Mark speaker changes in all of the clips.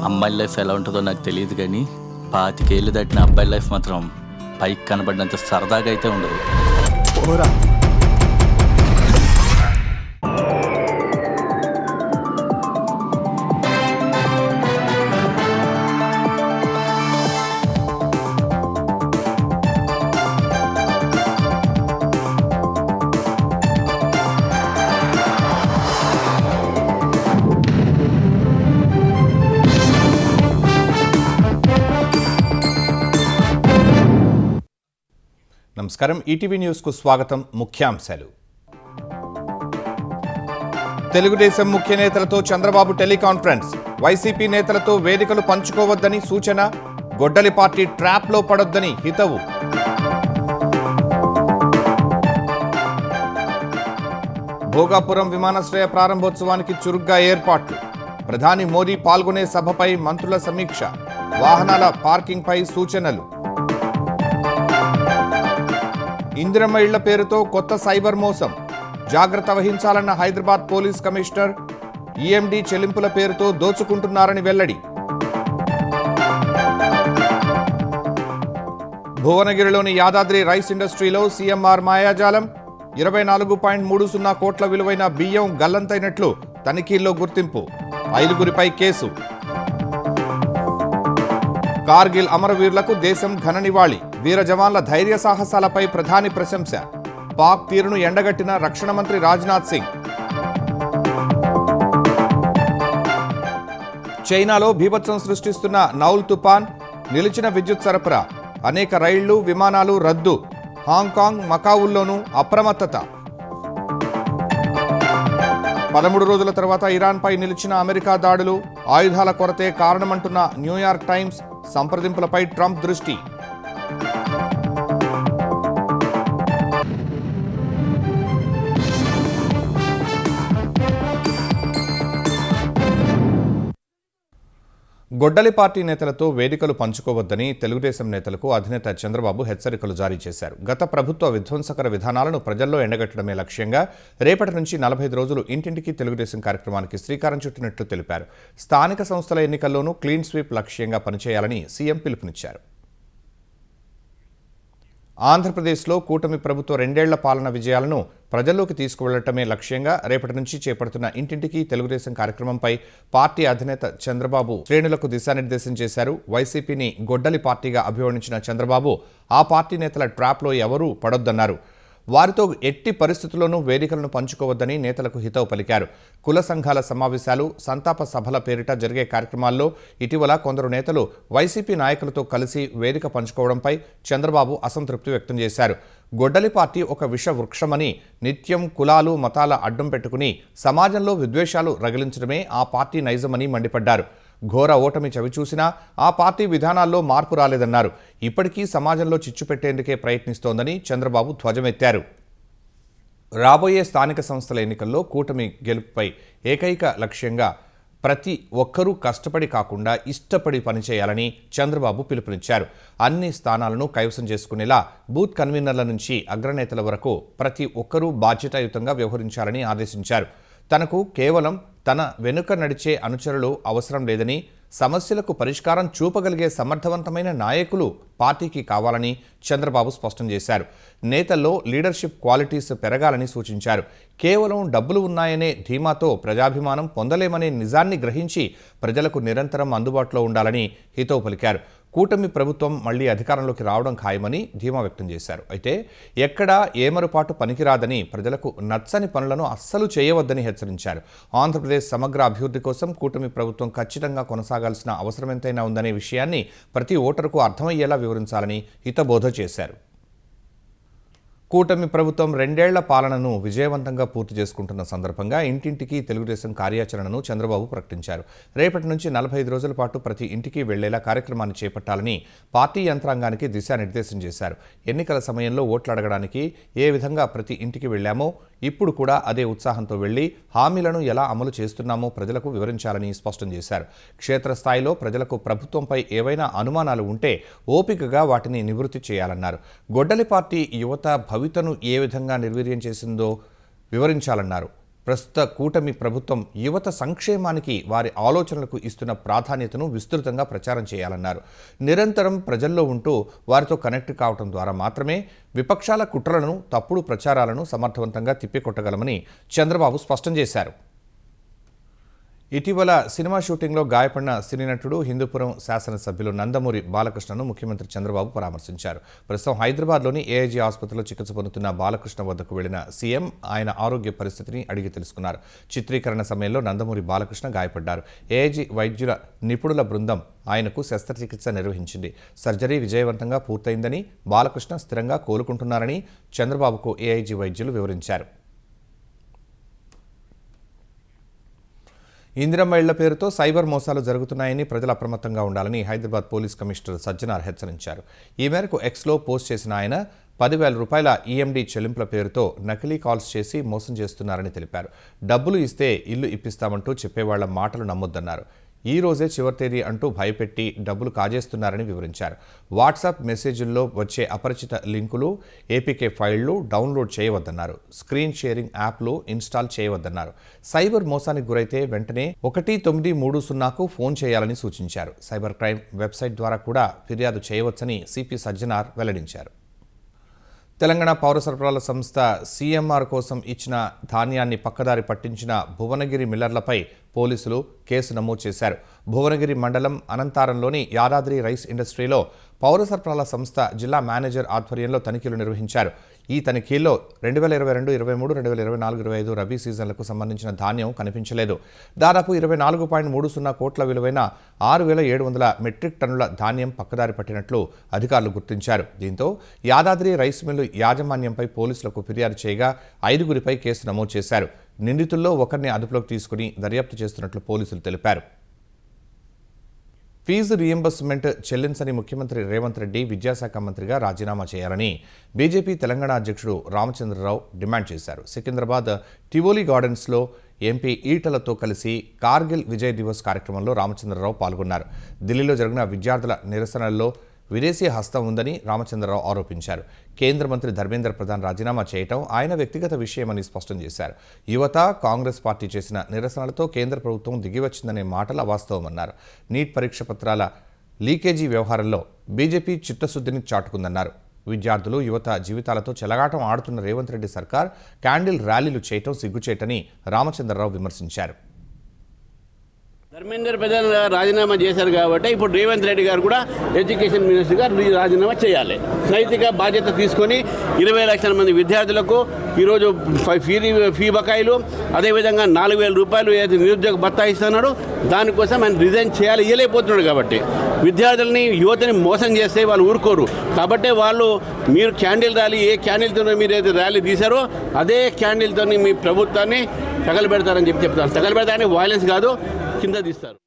Speaker 1: అమ్మాయి లైఫ్ ఎలా ఉంటుందో నాకు తెలియదు కానీ 25 ఏళ్ళు దాటిన అబ్బాయి లైఫ్ మాత్రం పైకి కనబడినంత సరదాగా అయితే ఉండదు.
Speaker 2: ఓరా
Speaker 3: నమస్కారం. ఈటీవీ న్యూస్కు స్వాగతం. ముఖ్యాంశాలు. తెలుగుదేశం ముఖ్య నేతలతో చంద్రబాబు టెలికాన్ఫరెన్స్. వైసీపీ నేతలతో వేదికలు పంచుకోవద్దని సూచన. గొడ్డలి పార్టీ ట్రాప్లో పడొద్దని హితవు. భోగాపురం విమానాశ్రయ ప్రారంభోత్సవానికి చురుగ్గా ఏర్పాట్లు. ప్రధాని మోదీ పాల్గొనే సభపై మంత్రుల సమీక్ష. వాహనాల పార్కింగ్పై సూచనలు. ఇందిరమ్మ ఇళ్ల పేరుతో కొత్త సైబర్ మోసం. జాగ్రత్త వహించాలన్న హైదరాబాద్ పోలీస్ కమిషనర్. ఈఎండీ చెల్లింపుల పేరుతో దోచుకుంటున్నారని వెల్లడి. భువనగిరిలోని యాదాద్రి రైస్ ఇండస్ట్రీలో సీఎంఆర్ మాయాజాలం. 24.30 కోట్ల విలువైన బియ్యం గల్లంతైనట్లు తనిఖీల్లో గుర్తింపు. 5గురిపై కేసు. కార్గిల్ అమరవీరులకు దేశం ఘన నివాళి. వీర జవాన్ల ధైర్య సాహసాలపై ప్రధాని ప్రశంస. పాక్ తీరును ఎండగట్టిన రక్షణ మంత్రి రాజ్నాథ్ సింగ్. చైనాలో బీభత్సం సృష్టిస్తున్న నౌల్ తుపాన్. నిలిచిన విద్యుత్ సరఫరా. అనేక రైళ్లు విమానాలు రద్దు. హాంకాంగ్ మకావుల్లోనూ అప్రమత్తత. 13 రోజుల తర్వాత ఇరాన్పై నిలిచిన అమెరికా దాడులు. ఆయుధాల కొరతే కారణమంటున్న న్యూయార్క్ టైమ్స్. సంప్రదింపులపై ట్రంప్ దృష్టి. గొడ్డలి పార్టీ నేతలతో వేదికలు పంచుకోవద్దని తెలుగుదేశం నేతలకు అధినేత చంద్రబాబు హెచ్చరికలు జారీ చేశారు. గత ప్రభుత్వ విధ్వంసకర విధానాలను ప్రజల్లో ఎండగట్టడమే లక్ష్యంగా రేపటి నుంచి 45 రోజులు ఇంటింటికి తెలుగుదేశం కార్యక్రమానికి శ్రీకారం చుట్టినట్లు తెలిపారు. స్థానిక సంస్థల ఎన్నికల్లోనూ క్లీన్ స్వీప్ లక్ష్యంగా పనిచేయాలని సీఎం పిలుపునిచ్చారు. ఆంధ్రప్రదేశ్లో కూటమి ప్రభుత్వ 2 ఏళ్ల పాలన విజయాలను ప్రజల్లోకి తీసుకువెళ్లటమే లక్ష్యంగా రేపటి నుంచి చేపడుతున్న ఇంటింటికి తెలుగుదేశం కార్యక్రమంపై పార్టీ అధినేత చంద్రబాబు శ్రేణులకు దిశానిర్దేశం చేశారు. వైసీపీని గొడ్డలి పార్టీగా అభివర్ణించిన చంద్రబాబు ఆ పార్టీ నేతల ట్రాప్లో ఎవరూ పడొద్దన్నారు. వారితో ఎట్టి పరిస్థితుల్లోనూ వేదికలను పంచుకోవద్దని నేతలకు హితవు పలికారు. కుల సంఘాల సమావేశాలు, సంతాప సభల పేరిట జరిగే కార్యక్రమాల్లో ఇటీవల కొందరు నేతలు వైసీపీ నాయకులతో కలిసి వేదిక పంచుకోవడంపై చంద్రబాబు అసంతృప్తి వ్యక్తం చేశారు. గొడ్డలి పార్టీ ఒక విష వృక్షమని, నిత్యం కులాలు మతాల అడ్డం పెట్టుకుని సమాజంలో విద్వేషాలు రగిలించడమే ఆ పార్టీ నైజమని మండిపడ్డారు. ఘోర ఓటమి చవిచూసినా ఆ పార్టీ విధానాల్లో మార్పు రాలేదన్నారు. ఇప్పటికీ సమాజంలో చిచ్చు పెట్టేందుకే ప్రయత్నిస్తోందని చంద్రబాబు ధ్వజమెత్తారు. రాబోయే స్థానిక సంస్థల ఎన్నికల్లో కూటమి గెలుపుపై ఏకైక లక్ష్యంగా ప్రతి ఒక్కరూ కష్టపడి కాకుండా ఇష్టపడి పనిచేయాలని చంద్రబాబు పిలుపునిచ్చారు. అన్ని స్థానాలను కైవసం చేసుకునేలా బూత్ కన్వీనర్ల నుంచి అగ్రనేతల వరకు ప్రతి ఒక్కరూ బాధ్యతాయుతంగా వ్యవహరించాలని ఆదేశించారు. తనకు కేవలం తన వెనుక నడిచే అనుచరులు అవసరం లేదని, సమస్యలకు పరిష్కారం చూపగలిగే సమర్థవంతమైన నాయకులు పార్టీకి కావాలని చంద్రబాబు స్పష్టం చేశారు. నేతల్లో లీడర్షిప్ క్వాలిటీస్ పెరగాలని సూచించారు. కేవలం డబ్బులు ఉన్నాయనే ధీమాతో ప్రజాభిమానం పొందలేమనే నిజాన్ని గ్రహించి ప్రజలకు నిరంతరం అందుబాటులో ఉండాలని హితవు పలికారు. కూటమి ప్రభుత్వం మళ్లీ అధికారంలోకి రావడం ఖాయమని ధీమా వ్యక్తం చేశారు. అయితే ఎక్కడా ఏమరుపాటు పనికిరాదని, ప్రజలకు నచ్చని పనులను అస్సలు చేయవద్దని హెచ్చరించారు. ఆంధ్రప్రదేశ్ సమగ్ర అభివృద్ధి కోసం కూటమి ప్రభుత్వం ఖచ్చితంగా కొనసాగాల్సిన అవసరం ఎంతైనా ఉందనే విషయాన్ని ప్రతి ఓటరుకు అర్థమయ్యేలా వివరించాలని హితబోధ చేశారు. కూటమి ప్రభుత్వం 2 ఏళ్ల పాలనను విజయవంతంగా పూర్తి చేసుకుంటున్న సందర్భంగా ఇంటింటికి తెలుగుదేశం కార్యాచరణను చంద్రబాబు ప్రకటించారు. రేపటి నుంచి 45 రోజుల పాటు ప్రతి ఇంటికి వెళ్లేలా కార్యక్రమాన్ని చేపట్టాలని పార్టీ యంత్రాంగానికి దిశానిర్దేశం చేశారు. ఎన్నికల సమయంలో ఓట్లు అడగడానికి ఏ విధంగా ప్రతి ఇంటికి వెళ్లామో ఇప్పుడు కూడా అదే ఉత్సాహంతో వెళ్లి హామీలను ఎలా అమలు చేస్తున్నామో ప్రజలకు వివరించాలని స్పష్టం చేశారు. క్షేత్రస్థాయిలో ప్రజలకు ప్రభుత్వంపై ఏవైనా అనుమానాలు ఉంటే ఓపికగా వాటిని నివృత్తి చేయాలన్నారు. గొడ్డలి పార్టీ యువత భవితను ఏ విధంగా నిర్వీర్యం చేసిందో వివరించాలన్నారు. ప్రస్తుత కూటమి ప్రభుత్వం యువత సంక్షేమానికి వారి ఆలోచనలకు ఇస్తున్న ప్రాధాన్యతను విస్తృతంగా ప్రచారం చేయాలన్నారు. నిరంతరం ప్రజల్లో ఉంటూ వారితో కనెక్ట్ కావడం ద్వారా మాత్రమే విపక్షాల కుట్రలను, తప్పుడు ప్రచారాలను సమర్థవంతంగా తిప్పికొట్టగలమని చంద్రబాబు స్పష్టం చేశారు. ఇటీవల సినిమా షూటింగ్లో గాయపడిన సినీ నటుడు, హిందూపురం శాసనసభ్యులు నందమూరి బాలకృష్ణను ముఖ్యమంత్రి చంద్రబాబు పరామర్శించారు. ప్రస్తుతం హైదరాబాద్లోని ఏఐజీ ఆసుపత్రిలో చికిత్స పొందుతున్న బాలకృష్ణ వద్దకు వెళ్లిన సీఎం ఆయన ఆరోగ్య పరిస్థితిని అడిగి తెలుసుకున్నారు. చిత్రీకరణ సమయంలో నందమూరి బాలకృష్ణ గాయపడ్డారు. ఏఐజీ వైద్యుల నిపుణుల బృందం ఆయనకు శస్త్రచికిత్స నిర్వహించింది. సర్జరీ విజయవంతంగా పూర్తయిందని, బాలకృష్ణ స్థిరంగా కోలుకుంటున్నారని చంద్రబాబుకు ఏఐజీ వైద్యులు వివరించారు. ఇందిరమ్మ ఇళ్ల పేరుతో సైబర్ మోసాలు జరుగుతున్నాయని ప్రజలు అప్రమత్తంగా ఉండాలని హైదరాబాద్ పోలీస్ కమిషనర్ సజ్జనార్ హెచ్చరించారు. ఈ మేరకు ఎక్స్లో పోస్ట్ చేసిన ఆయన 10,000 రూపాయల ఈఎండీ చెల్లింపుల పేరుతో నకిలీ కాల్స్ చేసి మోసం చేస్తున్నారని తెలిపారు. డబ్బులు ఇస్తే ఇల్లు ఇప్పిస్తామంటూ చెప్పేవాళ్ల మాటలు నమ్మొద్దన్నారు. ఈ రోజే చివరి తేదీ అంటూ భయపెట్టి డబ్బులు కాజేస్తున్నారని వివరించారు. వాట్సాప్ మెసేజ్ల్లో వచ్చే అపరిచిత లింకులు, ఏపీకే ఫైళ్లు డౌన్లోడ్ చేయవద్దన్నారు. స్క్రీన్ షేరింగ్ యాప్లు ఇన్స్టాల్ చేయవద్దన్నారు. సైబర్ మోసానికి గురైతే వెంటనే 1930కు ఫోన్ చేయాలని సూచించారు. సైబర్ క్రైమ్ వెబ్సైట్ ద్వారా కూడా ఫిర్యాదు చేయవచ్చని సిపి సజ్జనార్ వెల్లడించారు. తెలంగాణ పౌర సరఫరాల సంస్థ సీఎంఆర్ కోసం ఇచ్చిన ధాన్యాన్ని పక్కదారి పట్టించిన భువనగిరి మిల్లర్లపై పోలీసులు కేసు నమోదు చేశారు. భువనగిరి మండలం అనంతారంలోని యాదాద్రి రైస్ ఇండస్ట్రీలో పౌర సరఫరాల సంస్థ జిల్లా మేనేజర్ ఆధ్వర్యంలో తనిఖీలు నిర్వహించారు. ఈ తనిఖీల్లో 2022, 23, 2024, 25 రబీ సీజన్లకు సంబంధించిన ధాన్యం కనిపించలేదు. దాదాపు 24.30 కోట్ల విలువైన 6,700 మెట్రిక్ టన్నుల ధాన్యం పక్కదారి పట్టినట్లు అధికారులు గుర్తించారు. దీంతో యాదాద్రి రైస్ మిల్లు యాజమాన్యంపై పోలీసులకు ఫిర్యాదు చేయగా 5గురిపై కేసు నమోదు చేశారు. నిందితుల్లో ఒకరిని అదుపులోకి తీసుకుని దర్యాప్తు చేస్తున్నట్లు పోలీసులు తెలిపారు. ఫీజు రీయింబర్స్మెంట్ చెల్లించని ముఖ్యమంత్రి రేవంత్ రెడ్డి విద్యాశాఖ మంత్రిగా రాజీనామా చేయాలని బీజేపీ తెలంగాణ అధ్యక్షుడు రామచంద్రరావు డిమాండ్ చేశారు. సికింద్రాబాద్ టివోలీ గార్డెన్స్లో ఎంపీ ఈటలతో కలిసి కార్గిల్ విజయ్ దివస్ కార్యక్రమంలో రామచంద్రరావు పాల్గొన్నారు. ఢిల్లీలో జరిగిన విద్యార్థుల నిరసనల్లో విదేశీ హస్తం ఉందని రామచంద్రరావు ఆరోపించారు. కేంద్ర మంత్రి ధర్మేంద్ర ప్రధాన్ రాజీనామా చేయటం ఆయన వ్యక్తిగత విషయమని స్పష్టం చేశారు. యువత, కాంగ్రెస్ పార్టీ చేసిన నిరసనలతో కేంద్ర ప్రభుత్వం దిగివచ్చిందనే మాటలు అవాస్తవమన్నారు. నీట్ పరీక్ష పత్రాల లీకేజీ వ్యవహారంలో బీజేపీ చిత్తశుద్ధిని చాటుకుందన్నారు. విద్యార్థులు, యువత జీవితాలతో చెలగాటం ఆడుతున్న రేవంత్ రెడ్డి సర్కార్ క్యాండిల్ ర్యాలీలు చేయటం సిగ్గుచేటని రామచంద్రరావు విమర్శించారు.
Speaker 2: ధర్మేంద్ర ప్రధాన్ రాజీనామా చేశారు కాబట్టి ఇప్పుడు రేవంత్ రెడ్డి గారు కూడా ఎడ్యుకేషన్ మినిస్టర్ గారు రాజీనామా చేయాలి. నైతిక బాధ్యత తీసుకొని 20 లక్షల మంది విద్యార్థులకు ఈరోజు ఫీ బకాయిలు, అదేవిధంగా 4,000 రూపాయలు ఏదైతే నిరుద్యోగ భత్తా ఇస్తున్నాడు దానికోసం ఆయన రిజైన్ చేయాలి, ఇవ్వలేకపోతున్నాడు. కాబట్టి విద్యార్థులని, యువతని మోసం చేస్తే వాళ్ళు ఊరుకోరు. కాబట్టి వాళ్ళు మీరు క్యాండిల్ ర్యాలీ, ఏ క్యాండిల్తో మీరు ఏదైతే ర్యాలీ తీశారో అదే క్యాండిల్తో మీ ప్రభుత్వాన్ని తగలబెడతారని చెప్తారు. తగలబెడతారని వైలెన్స్ కాదు, కింద తీస్తారు.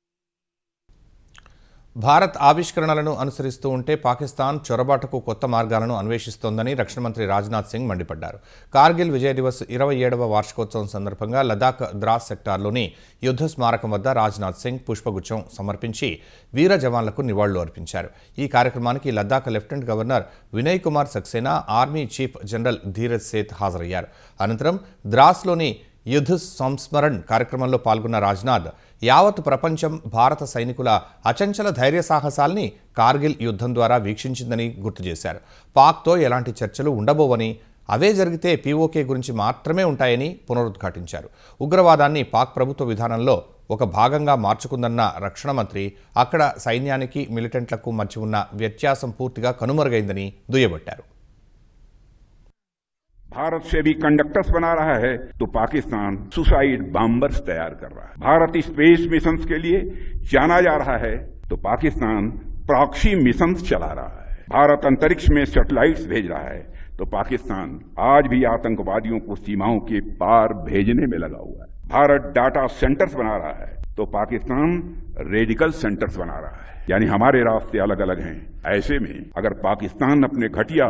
Speaker 3: భారత్ ఆవిష్కరణలను అనుసరిస్తూ ఉంటే పాకిస్తాన్ చొరబాటుకు కొత్త మార్గాలను అన్వేషిస్తోందని రక్షణ మంత్రి రాజ్నాథ్ సింగ్ మండిపడ్డారు. కార్గిల్ విజయ్ దివస్ 27వ వార్షికోత్సవం సందర్భంగా లదాఖ్ ద్రాస్ సెక్టార్లోని యుద్ధ స్మారకం వద్ద రాజ్నాథ్ సింగ్ పుష్పగుచ్చం సమర్పించి వీర జవాన్లకు నివాళులు అర్పించారు. ఈ కార్యక్రమానికి Ladakh lieutenant governor Vinay Kumar Saxena, army chief general Dheeraj Seth హాజరయ్యారు. అనంతరం ద్రాస్లోని యుద్ధ సంస్మరణ్ కార్యక్రమంలో పాల్గొన్న రాజ్నాథ్ యావత్ ప్రపంచం భారత సైనికుల అచంచల ధైర్య సాహసాల్ని కార్గిల్ యుద్ధం ద్వారా వీక్షించిందని గుర్తు చేశారు. పాక్తో ఎలాంటి చర్చలు ఉండబోవని, అవే జరిగితే పీఓకే గురించి మాత్రమే ఉంటాయని పునరుద్ఘాటించారు. ఉగ్రవాదాన్ని పాక్ ప్రభుత్వ విధానంలో ఒక భాగంగా మార్చుకుందన్న రక్షణ మంత్రి అక్కడ సైన్యానికి, మిలిటెంట్లకు మధ్య ఉన్న వ్యత్యాసం పూర్తిగా కనుమరుగైందని దుయ్యబట్టారు.
Speaker 4: भारत से भी कंडक्टर्स बना रहा है तो पाकिस्तान सुसाइड बॉम्बर्स तैयार कर रहा है। भारत स्पेस मिशंस के लिए जाना जा रहा है तो पाकिस्तान प्रॉक्सी मिशंस चला रहा है। भारत अंतरिक्ष में सैटेलाइट्स भेज रहा है तो पाकिस्तान आज भी आतंकवादियों को सीमाओं के पार भेजने में लगा हुआ है। भारत डाटा सेंटर्स बना रहा है तो पाकिस्तान रेडिकल सेंटर्स बना रहा है। यानी हमारे रास्ते अलग अलग हैं। ऐसे में अगर पाकिस्तान अपने घटिया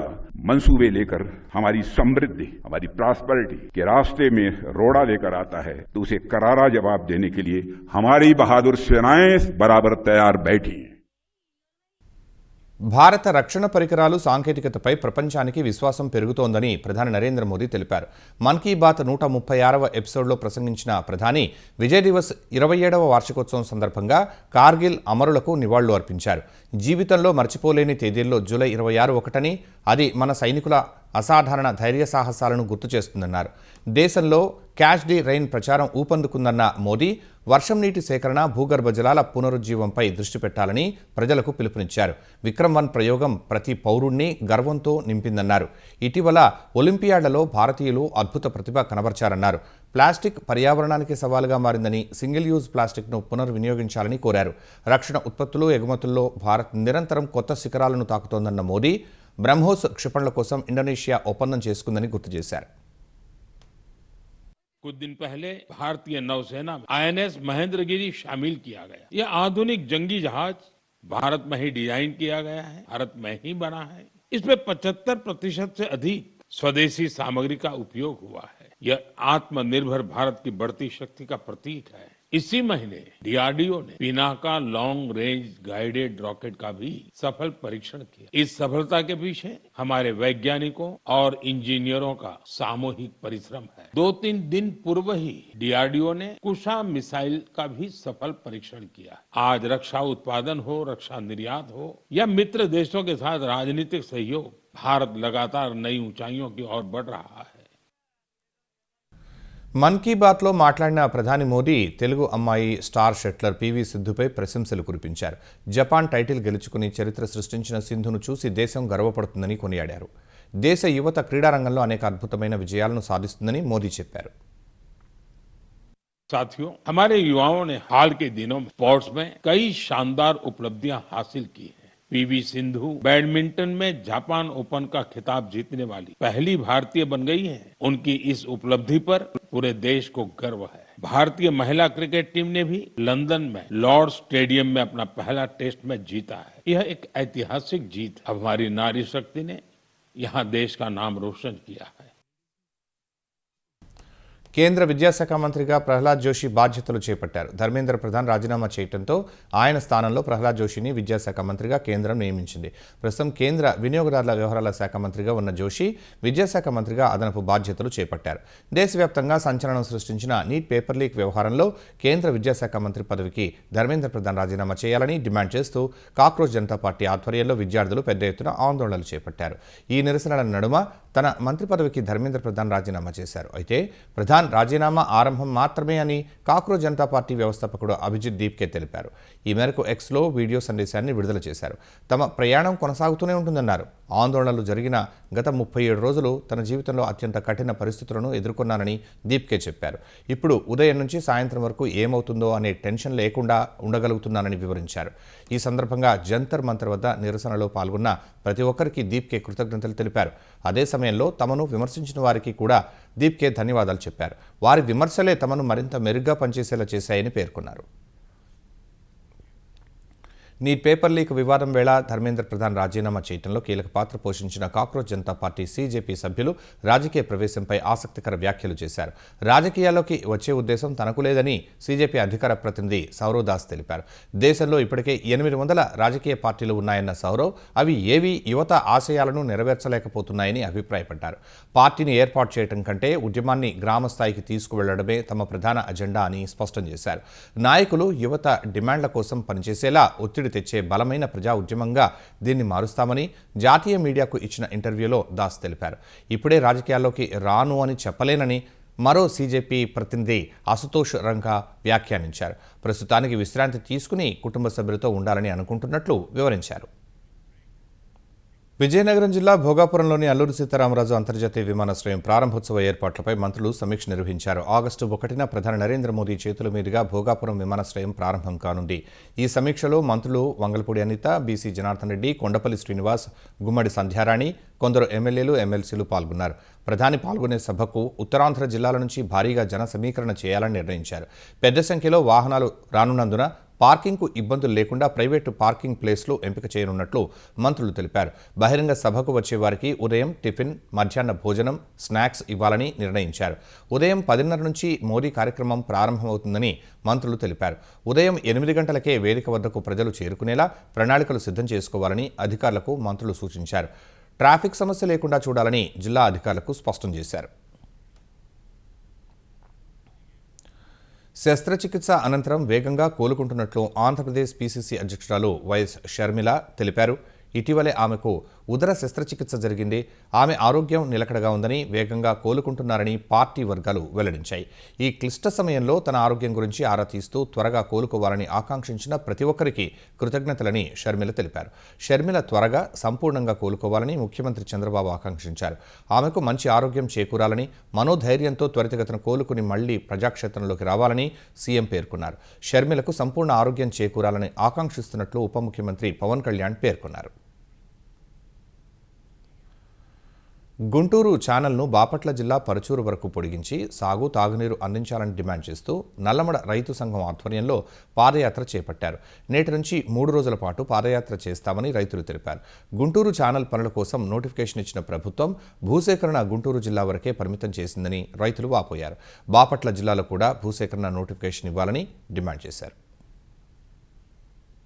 Speaker 4: मंसूबे लेकर हमारी समृद्धि, हमारी प्रॉस्पेरिटी के रास्ते में रोड़ा लेकर आता है तो उसे करारा जवाब देने के लिए हमारी बहादुर सेनाएं बराबर तैयार बैठी हैं।
Speaker 3: భారత రక్షణ పరికరాలు సాంకేతికతపై ప్రపంచానికి విశ్వాసం పెరుగుతోందని ప్రధాని నరేంద్ర మోదీ తెలిపారు. మన్ కీ బాత్ 136వ ఎపిసోడ్లో ప్రసంగించిన ప్రధాని విజయ్ దివస్ 27వ వార్షికోత్సవం సందర్భంగా కార్గిల్ అమరులకు నివాళులు అర్పించారు. జీవితంలో మర్చిపోలేని తేదీల్లో జూలై 26 ఒకటని, అది మన సైనికుల అసాధారణ ధైర్య సాహసాలను గుర్తు చేస్తుందన్నారు. దేశంలో క్యాచ్ ది రైన్ ప్రచారం ఊపందుకుందన్న మోదీ వర్షం నీటి సేకరణ, భూగర్భ జలాల పునరుజ్జీవంపై దృష్టి పెట్టాలని ప్రజలకు పిలుపునిచ్చారు. విక్రమ్-1 ప్రయోగం ప్రతి పౌరుణ్ణి గర్వంతో నింపిందన్నారు. ఇటీవల ఒలింపియాడ్లలో భారతీయులు అద్భుత ప్రతిభ కనబర్చారన్నారు. ప్లాస్టిక్ పర్యావరణానికి సవాలుగా మారిందని, సింగిల్ యూజ్ ప్లాస్టిక్ను పునర్వినియోగించాలని కోరారు. రక్షణ ఉత్పత్తులు, ఎగుమతుల్లో భారత్ నిరంతరం కొత్త శిఖరాలను తాకుతోందన్న మోదీ బ్రహ్మోస్ క్షిపణుల కోసం ఇండోనేషియా ఒప్పందం చేసుకుందని గుర్తు చేశారు.
Speaker 5: कुछ दिन पहले भारतीय नौसेना में आईएनएस महेंद्रगिरी शामिल किया गया। यह आधुनिक जंगी जहाज भारत में ही डिजाइन किया गया है, भारत में ही बना है। इसमें 75% से अधिक स्वदेशी सामग्री का उपयोग हुआ है। यह आत्मनिर्भर भारत की बढ़ती शक्ति का प्रतीक है। इसी महीने डीआरडीओ ने Pinaka long range guided rocket का भी सफल परीक्षण किया। इस सफलता के पीछे हमारे वैज्ञानिकों और इंजीनियरों का सामूहिक परिश्रम है। 2-3 दिन पूर्व ही डीआरडीओ ने कुशा मिसाइल का भी सफल परीक्षण किया। आज रक्षा उत्पादन हो, रक्षा निर्यात हो या मित्र देशों के साथ राजनीतिक सहयोग, भारत लगातार नई ऊंचाइयों की ओर बढ़ रहा है।
Speaker 3: మన్ కీ బాత్లో మాట్లాడిన ప్రధాని మోదీ తెలుగు అమ్మాయి స్టార్ షట్లర్ పివి సింధుపై ప్రశంసలు కురిపించారు. జపాన్ టైటిల్ గెలుచుకుని చరిత్ర సృష్టించిన సింధును చూసి దేశం గర్వపడుతుందని కొనియాడారు. దేశ యువత క్రీడారంగంలో అనేక అద్భుతమైన విజయాలను సాధిస్తుందని మోదీ చెప్పారు.
Speaker 5: साथियों, हमारे युवाओं ने हाल के दिनों में स्पोर्ट्स में कई शानदार उपलब्धियां हासिल की हैं। पीवी सिंधु बैडमिंटन में जापान ओपन का खिताब जीतने वाली पहली भारतीय बन गई हैं। उनकी इस उपलब्धि पर पूरे देश को गर्व है। भारतीय महिला क्रिकेट टीम ने भी लंदन में लॉर्ड्स स्टेडियम में अपना पहला टेस्ट मैच जीता है। यह एक ऐतिहासिक जीत है। अब हमारी नारी शक्ति ने यहाँ देश का नाम रोशन किया है।
Speaker 3: కేంద్ర విద్యాశాఖ మంత్రిగా ప్రహ్లాద్ జోషి బాధ్యతలు చేపట్టారు. ధర్మేంద్ర ప్రధాన్ రాజీనామా చేయడంతో ఆయన స్థానంలో ప్రహ్లాద్ జోషిని విద్యాశాఖ మంత్రిగా కేంద్రం నియమించింది. ప్రస్తుతం కేంద్ర వినియోగదారుల వ్యవహారాల శాఖ మంత్రిగా ఉన్న జోషి విద్యాశాఖ మంత్రిగా అదనపు బాధ్యతలు చేపట్టారు. దేశవ్యాప్తంగా సంచలనం సృష్టించిన నీట్ పేపర్ లీక్ వ్యవహారంలో కేంద్ర విద్యాశాఖ మంత్రి పదవికి ధర్మేంద్ర ప్రధాన్ రాజీనామా చేయాలని డిమాండ్ చేస్తూ కాక్రోచ్ జనతా పార్టీ ఆధ్వర్యంలో విద్యార్థులు పెద్ద ఎత్తున ఆందోళనలు చేపట్టారు. ఈ నిరసనల నడుమ తన మంత్రి పదవికి ధర్మేంద్ర ప్రధాన్ రాజీనామా చేశారు. అయితే ప్రధాన్ రాజీనామా ఆరంభం మాత్రమే అని కాక్రోచ్ జనతా పార్టీ వ్యవస్థాపకుడు అభిజిత్ దీప్కే తెలిపారు. ఈ మేరకు ఎక్స్లో వీడియో సందేశాన్ని విడుదల చేశారు. తమ ప్రయాణం కొనసాగుతూనే ఉంటుందన్నారు. ఆందోళనలు జరిగిన గత 37 రోజులు తన జీవితంలో అత్యంత కఠిన పరిస్థితులను ఎదుర్కొన్నానని దీప్కే చెప్పారు. ఇప్పుడు ఉదయం నుంచి సాయంత్రం వరకు ఏమవుతుందో అనే టెన్షన్ లేకుండా ఉండగలుగుతున్నానని వివరించారు. ఈ సందర్భంగా జంతర్ మంతర్ వద్ద నిరసనలో పాల్గొన్న ప్రతి ఒక్కరికి దీప్కే కృతజ్ఞతలు తెలిపారు. అదే సమయంలో తమను విమర్శించిన వారికి కూడా దీప్కే ధన్యవాదాలు చెప్పారు. వారి విమర్శలే తమను మరింత మెరుగ్గా పనిచేసేలా చేశాయని పేర్కొన్నారు. నీట్ పేపర్ లీక్ వివాదం వేళ ధర్మేంద్ర ప్రధాన్ రాజీనామా చేయడంలో కీలక పాత్ర పోషించిన కాక్రోచ్ జనతా పార్టీ సీజేపీ సభ్యులు రాజకీయ ప్రవేశంపై ఆసక్తికర వ్యాఖ్యలు చేశారు. రాజకీయాల్లోకి వచ్చే ఉద్దేశం తనకు లేదని సీజేపీ అధికార ప్రతినిధి సౌరవ్ దాస్ తెలిపారు. దేశంలో ఇప్పటికే 800 రాజకీయ పార్టీలు ఉన్నాయన్న సౌరవ్ అవి ఏవీ యువత ఆశయాలను నెరవేర్చలేకపోతున్నాయని అభిప్రాయపడ్డారు. పార్టీని ఏర్పాటు చేయడం కంటే ఉద్యమాన్ని గ్రామ స్థాయికి తీసుకువెళ్లడమే తమ ప్రధాన అజెండా అని స్పష్టం చేశారు. నాయకులు యువత డిమాండ్ల కోసం పనిచేసేలా ఒత్తిడి తెచ్చే బలమైన ప్రజా ఉద్యమంగా దీన్ని మారుస్తామని జాతీయ మీడియాకు ఇచ్చిన ఇంటర్వ్యూలో దాస్ తెలిపారు. ఇప్పుడే రాజకీయాల్లోకి రాను అని చెప్పలేనని మరో సీజేపీ ప్రతినిధి అశుతోష్ రంగా వ్యాఖ్యానించారు. ప్రస్తుతానికి విశ్రాంతి తీసుకుని కుటుంబ సభ్యులతో ఉండాలని అనుకుంటున్నట్లు వివరించారు. విజయనగరం జిల్లా భోగాపురంలోని అల్లూరి సీతారామరాజు అంతర్జాతీయ విమానాశ్రయం ప్రారంభోత్సవ ఏర్పాట్లపై మంత్రులు సమీక్ష నిర్వహించారు. ఆగస్టు 1న ప్రధాని నరేంద్ర మోదీ చేతుల మీదుగా భోగాపురం విమానాశ్రయం ప్రారంభం కానుంది. ఈ సమీక్షలో మంత్రులు వంగలపూడి అనిత, బీసీ జనార్దన్ రెడ్డి, కొండపల్లి శ్రీనివాస్, గుమ్మడి సంధ్యారాణి, కొందరు ఎమ్మెల్యేలు, ఎమ్మెల్సీలు పాల్గొన్నారు. ప్రధాని పాల్గొనే సభకు ఉత్తరాంధ్ర జిల్లాల నుంచి భారీగా జన సమీకరణ చేయాలని నిర్ణయించారు. పెద్ద సంఖ్యలో వాహనాలు రానున్నందున పార్కింగ్కు ఇబ్బందులు లేకుండా ప్రైవేటు పార్కింగ్ ప్లేస్లు ఎంపిక చేయనున్నట్లు మంత్రులు తెలిపారు. బహిరంగ సభకు వచ్చే వారికి ఉదయం టిఫిన్, మధ్యాహ్న భోజనం, స్నాక్స్ ఇవ్వాలని నిర్ణయించారు. ఉదయం 10:30 నుంచి మోదీ కార్యక్రమం ప్రారంభమవుతుందని మంత్రులు తెలిపారు. ఉదయం 8 గంటలకే వేదిక వద్దకు ప్రజలు చేరుకునేలా ప్రణాళికలు సిద్ధం చేసుకోవాలని అధికారులకు మంత్రులు సూచించారు. ట్రాఫిక్ సమస్య లేకుండా చూడాలని జిల్లా అధికారులకు స్పష్టం చేశారు. శస్త్రచికిత్స అనంతరం వేగంగా కోలుకుంటున్నట్లు ఆంధ్రప్రదేశ్ పీసీసీ అధ్యక్షురాలు వైఎస్ షర్మిల తెలిపారు. ఇటీవలే ఆమెకు ఉదర శస్త్రచికిత్స జరిగింది. ఆమె ఆరోగ్యం నిలకడగా ఉందని, వేగంగా కోలుకుంటున్నారని పార్టీ వర్గాలు వెల్లడించాయి. ఈ క్లిష్ట సమయంలో తన ఆరోగ్యం గురించి ఆరా తీస్తూ త్వరగా కోలుకోవాలని ఆకాంక్షించిన ప్రతి ఒక్కరికి కృతజ్ఞతలని షర్మిల తెలిపారు. షర్మిల త్వరగా సంపూర్ణంగా కోలుకోవాలని ముఖ్యమంత్రి చంద్రబాబు ఆకాంక్షించారు. ఆమెకు మంచి ఆరోగ్యం చేకూరాలని, మనోధైర్యంతో త్వరితగతిన కోలుకుని మళ్లీ ప్రజాక్షేత్రంలోకి రావాలని సీఎం పేర్కొన్నారు. షర్మిలకు సంపూర్ణ ఆరోగ్యం చేకూరాలని ఆకాంక్షిస్తున్నట్లు ఉప ముఖ్యమంత్రి పవన్ కళ్యాణ్ పేర్కొన్నారు. గుంటూరు ఛానల్ను బాపట్ల జిల్లా పరుచూరు వరకు పొడిగించి సాగు, తాగునీరు అందించాలని డిమాండ్ చేస్తూ నల్లమడ రైతు సంఘం ఆధ్వర్యంలో పాదయాత్ర చేపట్టారు. నేటి నుంచి 3 రోజుల పాటు పాదయాత్ర చేస్తామని రైతులు తెలిపారు. గుంటూరు ఛానల్ పనుల కోసం నోటిఫికేషన్ ఇచ్చిన ప్రభుత్వం భూసేకరణ గుంటూరు జిల్లా వరకే పరిమితం చేసిందని రైతులు వాపోయారు. బాపట్ల జిల్లాలో కూడా భూసేకరణ నోటిఫికేషన్ ఇవ్వాలని డిమాండ్ చేశారు.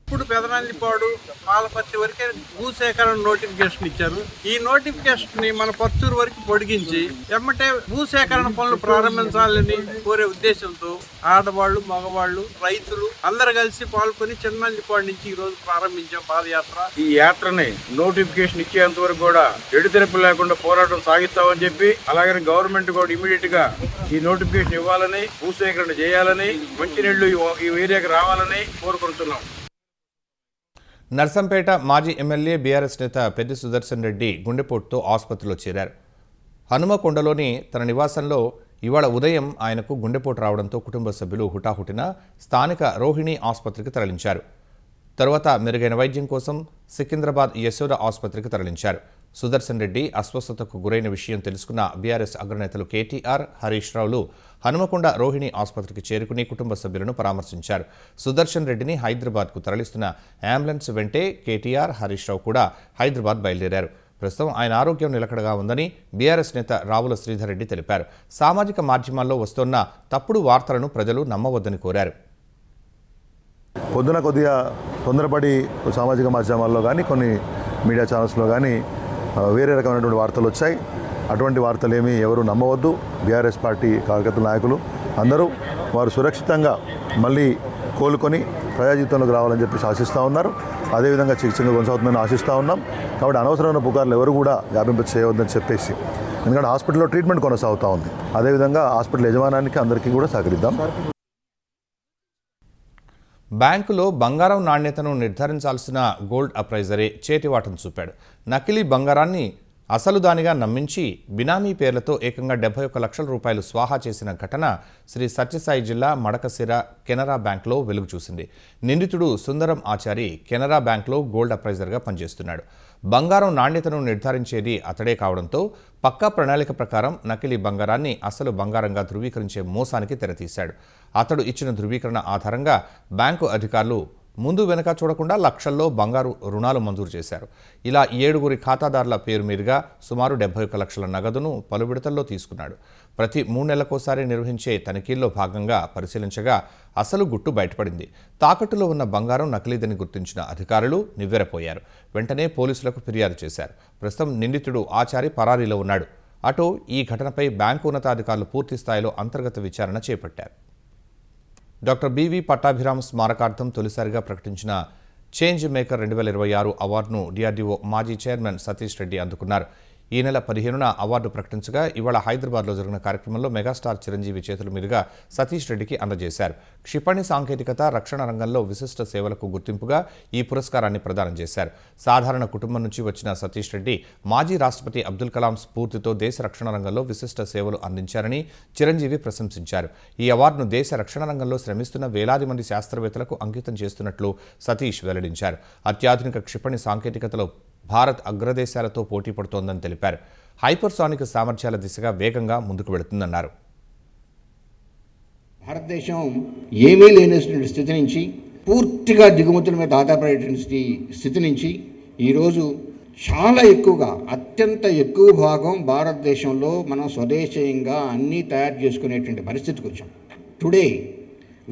Speaker 6: ఇప్పుడు పెదనందిపాడు, పాలపర్తి వరకే భూసేకరణ నోటిఫికేషన్ ఇచ్చారు. ఈ నోటిఫికేషన్ ని మన పర్చూరు వరకు పొడిగించి ఎమ్మటే భూసేకరణ పనులు ప్రారంభించాలని కోరే ఉద్దేశంతో ఆడవాళ్లు, మగవాళ్లు, రైతులు అందరు కలిసి పాల్గొని చిన్నందిపాడు నుంచి ఈ రోజు ప్రారంభించాం పాదయాత్ర.
Speaker 7: ఈ యాత్రని నోటిఫికేషన్ ఇచ్చేంత వరకు కూడా ఎడుతెరపు లేకుండా పోరాటం సాగిస్తామని చెప్పి, అలాగే గవర్నమెంట్ కూడా ఇమీడియట్ గా ఈ నోటిఫికేషన్ ఇవ్వాలని, భూసేకరణ చేయాలని, మంచినీళ్లు ఈ ఏరియాకి రావాలని కోరుకుంటున్నాం.
Speaker 3: నర్సంపేట మాజీ ఎమ్మెల్యే బీఆర్ఎస్ నేత పెద్ది సుదర్శన్ రెడ్డి గుండెపోటుతో ఆసుపత్రిలో చేరారు. హనుమకొండలోని తన నివాసంలో ఇవాళ ఉదయం ఆయనకు గుండెపోటు రావడంతో కుటుంబ సభ్యులు హుటాహుటిన స్థానిక రోహిణి ఆసుపత్రికి తరలించారు. తరువాత మెరుగైన వైద్యం కోసం సికింద్రాబాద్ యశోద ఆసుపత్రికి తరలించారు. సుదర్శన్ రెడ్డి అస్వస్థతకు గురైన విషయం తెలుసుకున్న బీఆర్ఎస్ అగ్రనేతలు కేటీఆర్, హరీష్ రావులు హనుమకొండ రోహిణి ఆసుపత్రికి చేరుకుని కుటుంబ సభ్యులను పరామర్శించారు. సుదర్శన్ రెడ్డిని హైదరాబాద్కు తరలిస్తున్న అంబులెన్స్ వెంటే కేటీఆర్, హరీష్ రావు కూడా హైదరాబాద్ బయలుదేరారు. ప్రస్తుతం ఆయన ఆరోగ్యం నిలకడగా ఉందని బీఆర్ఎస్ నేత రావుల శ్రీధర్ రెడ్డి తెలిపారు. సామాజిక మాధ్యమాల్లో వస్తున్న తప్పుడు వార్తలను ప్రజలు నమ్మవద్దని కోరారు.
Speaker 8: పొద్దున కొద్దిగా తొందరపడి సామాజిక మాధ్యమాల్లో కానీ కొన్ని మీడియా ఛానల్స్లో కానీ వేరే రకమైనటువంటి వార్తలు వచ్చాయి. అటువంటి వార్తలు ఏమీ ఎవరు నమ్మవద్దు. బీఆర్ఎస్ పార్టీ కార్యకర్తల నాయకులు అందరూ వారు సురక్షితంగా మళ్ళీ కోలుకొని ప్రజాజీవితంలోకి రావాలని చెప్పి ఆశిస్తూ ఉన్నారు. అదేవిధంగా చికిత్సగా కొనసాగుతుందని ఆశిస్తూ ఉన్నాం. కాబట్టి అనవసరమైన పుకార్లు ఎవరు కూడా వ్యాపింప చేయవద్దని చెప్పేసి, ఎందుకంటే హాస్పిటల్లో ట్రీట్మెంట్ కొనసాగుతూ ఉంది. అదేవిధంగా హాస్పిటల్ యజమానానికి అందరికీ కూడా సహకరిద్దాం.
Speaker 3: బ్యాంకులో బంగారం నాణ్యతను నిర్ధారించాల్సిన గోల్డ్ అప్రైజరే చేతివాటం చూపాడు. నకిలీ బంగారాన్ని అసలు దానిగా నమ్మించి బినామీ పేర్లతో ఏకంగా 71 లక్షల రూపాయలు స్వాహా చేసిన ఘటన శ్రీ సత్యసాయి జిల్లా మడకశిర కెనరా బ్యాంక్లో వెలుగు చూసింది. నిందితుడు సుందరం ఆచారి కెనరా బ్యాంక్లో గోల్డ్ అప్రైజర్గా పనిచేస్తున్నాడు. బంగారం నాణ్యతను నిర్ధారించేది అతడే కావడంతో పక్కా ప్రణాళిక ప్రకారం నకిలీ బంగారాన్ని అసలు బంగారంగా ధృవీకరించే మోసానికి తెరతీశాడు. అతడు ఇచ్చిన ధృవీకరణ ఆధారంగా బ్యాంకు అధికారులు ముందు వెనక చూడకుండా లక్షల్లో బంగారు రుణాలు మంజూరు చేశారు. ఇలా 7 ఖాతాదారుల పేరు మీదుగా సుమారు 71 లక్షల నగదును పలు విడతల్లో తీసుకున్నాడు. ప్రతి 3 నెలలకోసారి నిర్వహించే తనిఖీల్లో భాగంగా పరిశీలించగా అసలు గుట్టు బయటపడింది. తాకట్టులో ఉన్న బంగారం నకిలీదని గుర్తించిన అధికారులు నివ్వెరపోయారు. వెంటనే పోలీసులకు ఫిర్యాదు చేశారు. ప్రస్తుతం నిందితుడు ఆచారి పరారీలో ఉన్నాడు. అటు ఈ ఘటనపై బ్యాంకు ఉన్నతాధికారులు పూర్తి స్థాయిలో అంతర్గత విచారణ చేపట్టారు. డాక్టర్ బివి పట్టాభిరామ్ స్మారకార్థం తొలిసారిగా ప్రకటించిన చేంజ్ మేకర్ 2026 అవార్డును డిఆర్డీఓ మాజీ చైర్మన్ సతీష్ రెడ్డి అందుకున్నారు. ఈ నెల 15న అవార్డు ప్రకటించగా ఇవాళ హైదరాబాద్లో జరిగిన కార్యక్రమంలో మెగాస్టార్ చిరంజీవి చేతుల మీదుగా సతీష్ రెడ్డికి అందజేశారు. క్షిపణి సాంకేతికత, రక్షణ రంగంలో విశిష్ట సేవలకు గుర్తింపుగా ఈ పురస్కారాన్ని ప్రదానం చేశారు. సాధారణ కుటుంబం నుంచి వచ్చిన సతీష్ రెడ్డి మాజీ రాష్ట్రపతి అబ్దుల్ కలాం స్ఫూర్తితో దేశ రక్షణ రంగంలో విశిష్ట సేవలు అందించారని చిరంజీవి ప్రశంసించారు. ఈ అవార్డును దేశ రక్షణ రంగంలో శ్రమిస్తున్న వేలాది మంది శాస్త్రవేత్తలకు అంకితం చేస్తున్నట్లు సతీష్ వెల్లడించారు. అత్యాధునిక క్షిపణి సాంకేతికతలో భారత్ అగ్రదేశాలతో పోటీ పడుతోందని తెలిపారు. హైపర్సానిక్ సామర్థ్యాల దిశగా వేగంగా ముందుకు వెళుతుందన్నారు.
Speaker 9: భారతదేశం ఏమీ లేనటువంటి స్థితి నుంచి పూర్తిగా దిగుమతుల మీద ఆధారపడేటువంటి స్థితి నుంచి ఈరోజు చాలా ఎక్కువగా అత్యంత ఎక్కువ భాగం భారతదేశంలో మనం స్వదేశీయంగా అన్నీ తయారు చేసుకునేటువంటి పరిస్థితికి వచ్చాం. Today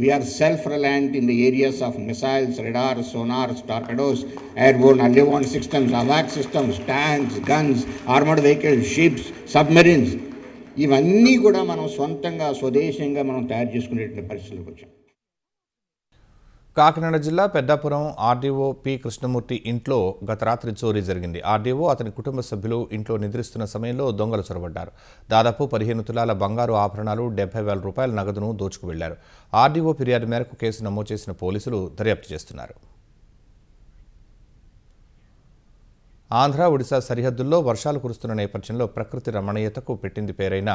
Speaker 9: we are self reliant in the areas of missiles, radars, sonars, torpedoes, airborne early warning systems, AWACS systems, tanks, guns, armored vehicles, ships, submarines. ఇవన్నీ కూడా మనం సొంతంగా స్వదేశీయంగా మనం తయారు చేసుకునేటువంటి పరిస్థితికి వచ్చాం.
Speaker 3: కాకినాడ జిల్లా పెద్దాపురం ఆర్డీఓ పి కృష్ణమూర్తి ఇంట్లో గత రాత్రి చోరీ జరిగింది. ఆర్డీఓ అతని కుటుంబ సభ్యులు ఇంట్లో నిద్రిస్తున్న సమయంలో దొంగలు చొరబడ్డారు. దాదాపు 15 తులాల బంగారు ఆభరణాలు, 70,000 రూపాయల నగదును దోచుకు వెళ్లారు. ఆర్డీఓ ఫిర్యాదు మేరకు కేసు నమోదు చేసిన పోలీసులు దర్యాప్తు చేస్తున్నారు. ఆంధ్ర, ఒడిశా సరిహద్దుల్లో వర్షాలు కురుస్తున్న నేపథ్యంలో ప్రకృతి రమణీయతకు పెట్టింది పేరైన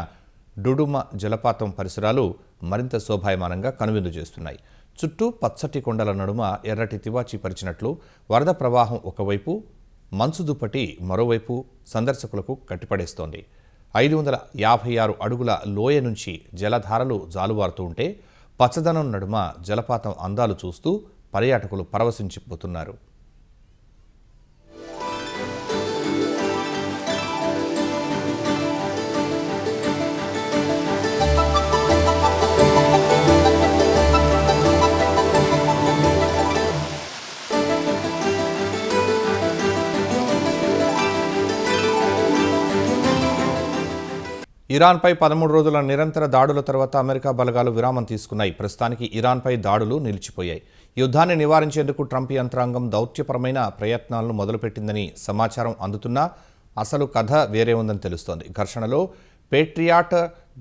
Speaker 3: డుడుమ జలపాతం పరిసరాలు మరింత శోభాయమానంగా కనువిందు చేస్తున్నాయి. చుట్టూ పచ్చటి కొండల నడుమ ఎర్రటి తివాచీ పరిచినట్లు వరద ప్రవాహం ఒకవైపు, మంచు దుప్పటి మరోవైపు సందర్శకులకు కట్టిపడేస్తోంది. 556 అడుగుల లోయ నుంచి జలధారలు జాలువారుతూ ఉంటే పచ్చదనం నడుమ జలపాతం అందాలు చూస్తూ పర్యాటకులు పరవశించిపోతున్నారు. ఇరాన్పై 13 రోజుల నిరంతర దాడుల తర్వాత అమెరికా బలగాలు విరామం తీసుకున్నాయి. ప్రస్తుతానికి ఇరాన్పై దాడులు నిలిచిపోయాయి. యుద్ధాన్ని నివారించేందుకు ట్రంప్ యంత్రాంగం దౌత్యపరమైన ప్రయత్నాలను మొదలుపెట్టిందని సమాచారం అందుతున్నా అసలు కథ వేరే ఉందని తెలుస్తోంది. ఘర్షణలో పేట్రియాట్,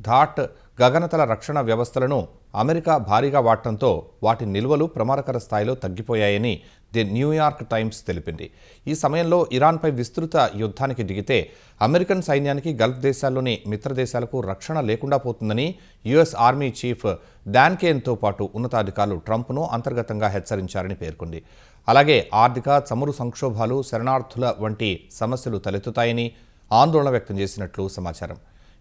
Speaker 3: ధాట్ గగనతల రక్షణ వ్యవస్థలను అమెరికా భారీగా వాడటంతో వాటి నిల్వలు ప్రమాదకర స్థాయిలో తగ్గిపోయాయని ది న్యూయార్క్ టైమ్స్ తెలిపింది. ఈ సమయంలో ఇరాన్పై విస్తృత యుద్ధానికి దిగితే అమెరికన్ సైన్యానికి గల్ఫ్ దేశాల్లోని మిత్ర దేశాలకు రక్షణ లేకుండా పోతుందని యుఎస్ ఆర్మీ చీఫ్ డాన్ కేన్తో పాటు ఉన్నతాధికారులు ట్రంప్ను అంతర్గతంగా హెచ్చరించారని పేర్కొంది. అలాగే ఆర్థిక, చమురు సంక్షోభాలు, శరణార్థుల వంటి సమస్యలు తలెత్తుతాయని ఆందోళన వ్యక్తం చేసినట్లు సమాచారం.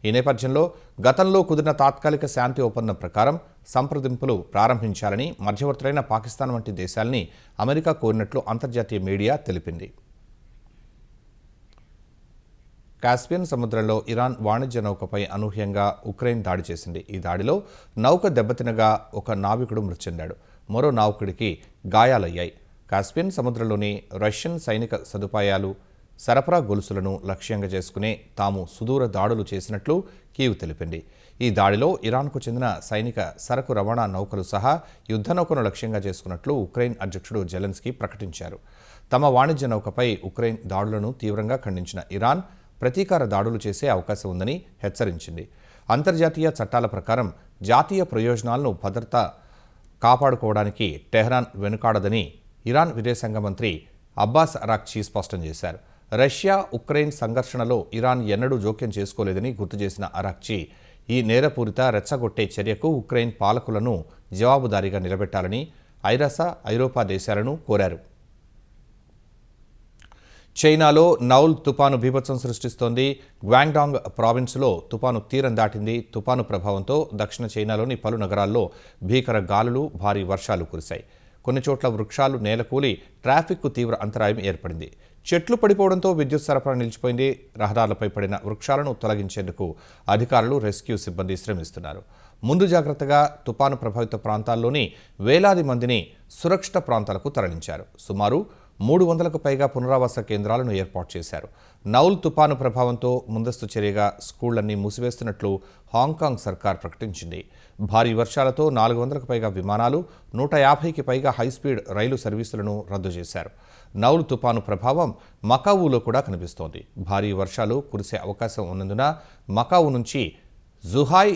Speaker 3: ఈ నేపథ్యంలో గతంలో కుదిరిన తాత్కాలిక శాంతి ఒప్పందం ప్రకారం సంప్రదింపులు ప్రారంభించాలని మధ్యవర్తులైన పాకిస్తాన్ వంటి దేశాల్ని అమెరికా కోరినట్లు అంతర్జాతీయ మీడియా తెలిపింది. కాస్పియన్ సముద్రంలో ఇరాన్ వాణిజ్య నౌకపై అనూహ్యంగా ఉక్రెయిన్ దాడి చేసింది. ఈ దాడిలో నౌక దెబ్బతినగా ఒక నావికుడు మృతి చెందాడు. మరో నావికుడికి గాయాలయ్యాయి. కాస్పియన్ సముద్రంలోని రష్యన్ సైనిక సదుపాయాలు, సరఫరా గొలుసులను లక్ష్యంగా చేసుకునే తాము సుదూర దాడులు చేసినట్లు కీవ్ తెలిపింది. ఈ దాడిలో ఇరాన్కు చెందిన సైనిక సరకు రవాణా నౌకలు సహా యుద్ధ నౌకను లక్ష్యంగా చేసుకున్నట్లు ఉక్రెయిన్ అధ్యక్షుడు జెలెన్స్కీ ప్రకటించారు. తమ వాణిజ్య నౌకపై ఉక్రెయిన్ దాడులను తీవ్రంగా ఖండించిన ఇరాన్ ప్రతీకార దాడులు చేసే అవకాశం ఉందని హెచ్చరించింది. అంతర్జాతీయ చట్టాల ప్రకారం జాతీయ ప్రయోజనాలను భద్రత కాపాడుకోవడానికి టెహ్రాన్ వెనుకాడదని ఇరాన్ విదేశాంగ మంత్రి అబ్బాస్ అరాక్చీ స్పష్టం చేశారు. రష్యా ఉక్రెయిన్ సంఘర్షణలో ఇరాన్ ఎన్నడూ జోక్యం చేసుకోలేదని గుర్తు చేసిన అరాక్చీ ఈ నేరపూరిత రెచ్చగొట్టే చర్యకు ఉక్రెయిన్ పాలకులను జవాబుదారీగా నిలబెట్టాలని ఐరోపా దేశాలను కోరారు. చైనాలో నౌల్ తుపాను బీభత్సం సృష్టిస్తోంది. గ్వాంగ్డాంగ్ ప్రావిన్స్లో తుపాను తీరం దాటింది. తుపాను ప్రభావంతో దక్షిణ చైనాలోని పలు నగరాల్లో భీకర గాలులు, భారీ వర్షాలు కురిశాయి. కొన్ని చోట్ల వృక్షాలు నేలకూలి ట్రాఫిక్కు తీవ్ర అంతరాయం ఏర్పడింది. చెట్లు పడిపోవడంతో విద్యుత్ సరఫరా నిలిచిపోయింది. రహదారులపై పడిన వృక్షాలను తొలగించేందుకు అధికారులు, రెస్క్యూ సిబ్బంది శ్రమిస్తున్నారు. ముందు జాగ్రత్తగా తుపాను ప్రభావిత ప్రాంతాల్లోని వేలాది మందిని సురక్షిత ప్రాంతాలకు తరలించారు. సుమారు 300కు పైగా పునరావాస కేంద్రాలను ఏర్పాటు చేశారు. నౌల్ తుపాను ప్రభావంతో ముందస్తు చర్యగా స్కూళ్లన్నీ మూసివేస్తున్నట్లు హాంకాంగ్ సర్కార్ ప్రకటించింది. భారీ వర్షాలతో 400కు పైగా విమానాలు, 150కి పైగా హైస్పీడ్ రైలు సర్వీసులను రద్దు చేశారు. నౌల్ తుపాను ప్రభావం మకావులో కూడా కనిపిస్తోంది. భారీ వర్షాలు కురిసే అవకాశం ఉన్నందున మకావు నుంచి జుహాయ్,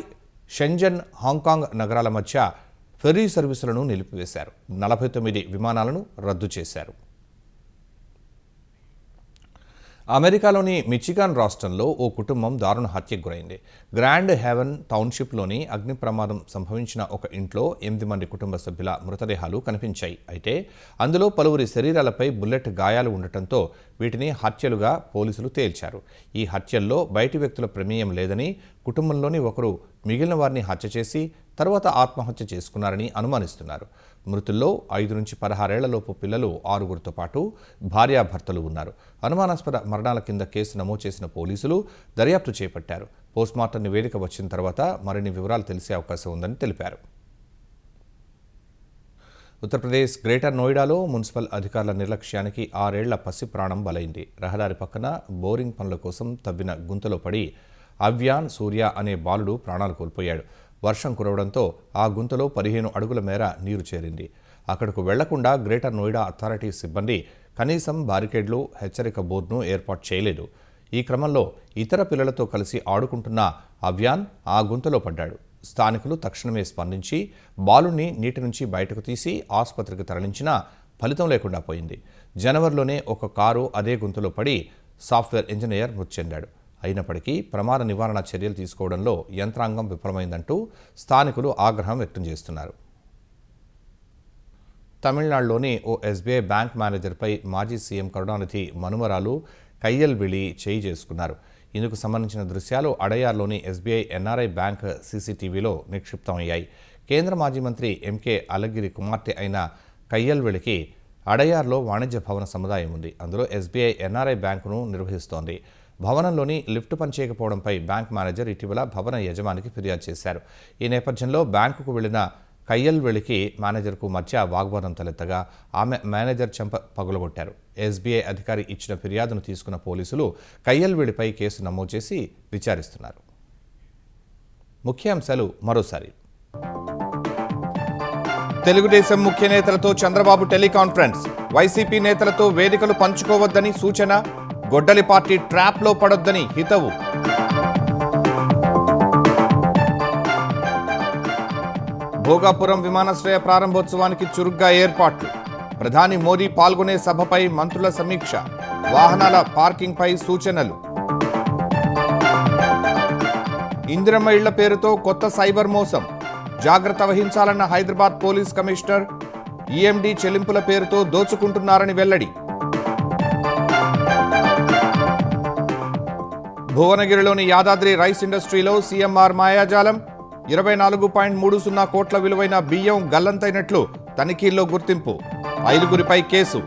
Speaker 3: షెంజన్, హాంకాంగ్ నగరాల మధ్య ఫెర్రీ సర్వీసులను నిలిపివేశారు. 49 విమానాలను రద్దు చేశారు. అమెరికాలోని మిచిగాన్ రాష్ట్రంలో ఓ కుటుంబం దారుణ హత్యకు గురైంది. గ్రాండ్ హెవెన్ టౌన్షిప్లోని అగ్ని ప్రమాదం సంభవించిన ఒక ఇంట్లో 8 మంది కుటుంబ సభ్యుల మృతదేహాలు కనిపించాయి. అయితే అందులో పలువురి శరీరాలపై బుల్లెట్ గాయాలు ఉండటంతో వీటిని హత్యలుగా పోలీసులు తేల్చారు. ఈ హత్యల్లో బయటి వ్యక్తుల ప్రమేయం లేదని, కుటుంబంలోని ఒకరు మిగిలిన వారిని హత్య చేసి తర్వాత ఆత్మహత్య చేసుకున్నారని అనుమానిస్తున్నారు. మృతుల్లో 5 నుంచి 16 ఏళ్లలోపు పిల్లలు 6గురితో పాటు భార్యాభర్తలు ఉన్నారు. అనుమానాస్పద మరణాల కింద కేసు నమోదు చేసిన పోలీసులు దర్యాప్తు చేపట్టారు. పోస్ట్మార్టం నివేదిక వచ్చిన తర్వాత మరిన్ని వివరాలు తెలిసే అవకాశం ఉందని తెలిపారు. ఉత్తరప్రదేశ్ గ్రేటర్ నోయిడాలో మున్సిపల్ అధికారుల నిర్లక్ష్యానికి 6 ఏళ్ల పసి ప్రాణం బలైంది. రహదారి పక్కన బోరింగ్ పనుల కోసం తవ్విన గుంతలో పడి అవ్యాన్ సూర్య అనే బాలుడు ప్రాణాలు కోల్పోయాడు. వర్షం కురవడంతో ఆ గుంతలో 15 అడుగుల మేర నీరు చేరింది. అక్కడకు వెళ్లకుండా గ్రేటర్ నోయిడా అథారిటీ సిబ్బంది కనీసం బారికేడ్లు, హెచ్చరిక బోర్డును ఏర్పాటు చేయలేదు. ఈ క్రమంలో ఇతర పిల్లలతో కలిసి ఆడుకుంటున్న అవ్యాన్ ఆ గుంతలో పడ్డాడు. స్థానికులు తక్షణమే స్పందించి బాలుని నీటి నుంచి బయటకు తీసి ఆసుపత్రికి తరలించినా ఫలితం లేకుండా పోయింది. జనవరిలోనే ఒక కారు అదే గుంతలో పడి సాఫ్ట్వేర్ ఇంజనీర్ మృతి చెందాడు. అయినప్పటికీ ప్రమాద నివారణ చర్యలు తీసుకోవడంలో యంత్రాంగం విఫలమైందంటూ స్థానికులు ఆగ్రహం వ్యక్తం చేస్తున్నారు. తమిళనాడులోని ఓ ఎస్బీఐ బ్యాంక్ మేనేజర్పై మాజీ సీఎం కరుణానిధి మనుమరాలు కయ్యల్విళి చేయి చేసుకున్నారు. ఇందుకు సంబంధించిన దృశ్యాలు అడయార్లోని ఎస్బీఐ ఎన్ఆర్ఐ బ్యాంక్ సీసీటీవీలో నిక్షిప్తమయ్యాయి. కేంద్ర మాజీ మంత్రి ఎంకే అలగిరి కుమార్తె అయిన కయ్యల్విళికి అడయార్లో వాణిజ్య భవన సముదాయం ఉంది. అందులో ఎస్బీఐ ఎన్ఆర్ఐ బ్యాంకును నిర్వహిస్తోంది. భవనంలోని లిఫ్ట్ పనిచేయకపోవడంపై బ్యాంక్ మేనేజర్ ఇటీవల భవన యజమానికి ఫిర్యాదు చేశారు. ఈ నేపథ్యంలో బ్యాంకుకు వెళ్లిన కయ్యల్విళికి మేనేజర్కు మధ్య వాగ్వాదం తలెత్తగా ఆమె మేనేజర్ చెంప పగులగొట్టారు. ఎస్బీఐ అధికారి ఇచ్చిన ఫిర్యాదును తీసుకున్న పోలీసులు కయ్యల్విళిపై కేసు నమోదు చేసి విచారిస్తున్నారు. ముఖ్యాంశాలు మరోసారి. తెలుగుదేశం ముఖ్య నేతలతో చంద్రబాబు టెలికాన్ఫరెన్స్. వైసీపీ నేతలతో వేదికలు పంచుకోవద్దని సూచన. గొడ్డలి పార్టీ ట్రాప్లో పడొద్దని హితవు. భోగాపురం విమానాశ్రయ ప్రారంభోత్సవానికి చురుగ్గా ఏర్పాట్లు. ప్రధాని మోదీ పాల్గొనే సభపై మంత్రుల సమీక్ష. వాహనాల పార్కింగ్పై సూచనలు. ఇందిరమ్మ ఇళ్ల పేరుతో కొత్త సైబర్ మోసం. జాగ్రత్త వహించాలన్న హైదరాబాద్ పోలీస్ కమిషనర్. ఈఎండీ చెల్లింపుల పేరుతో దోచుకుంటున్నారని వెల్లడి. భువనగిరిలోని యాదాద్రి రైస్ ఇండస్ట్రీలో సీఎంఆర్ మాయాజాలం. 24.30 కోట్ల విలువైన బియ్యం గల్లంతైనట్లు తనిఖీల్లో గుర్తింపు. 5గురిపై కేసు.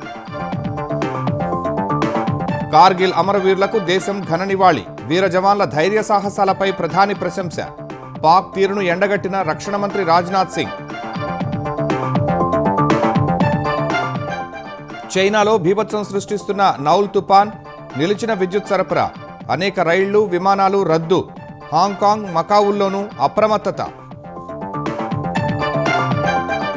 Speaker 3: కార్గిల్ అమరవీరులకు దేశం ఘన నివాళి. వీర జవాన్ల ధైర్య సాహసాలపై ప్రధాని ప్రశంస. పాక్ తీరును ఎండగట్టిన రక్షణ మంత్రి రాజ్నాథ్ సింగ్. చైనాలో బీభత్సం సృష్టిస్తున్న నౌల్ తుపాన్. నిలిచిన విద్యుత్ సరఫరా. అనేక రైళ్లు, విమానాలు రద్దు. హాంకాంగ్, మకావుల్లోనూ అప్రమత్తత.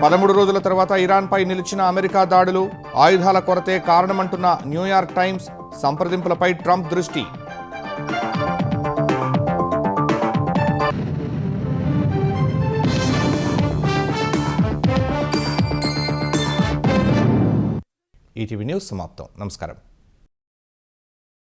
Speaker 3: 13 రోజుల తర్వాత ఇరాన్పై నిలిచిన అమెరికా దాడులు. ఆయుధాల కొరతే కారణమంటున్న న్యూయార్క్ టైమ్స్. సంప్రదింపులపై ట్రంప్ దృష్టి. ఈటీవీ న్యూస్ సమాప్తం. నమస్కారం.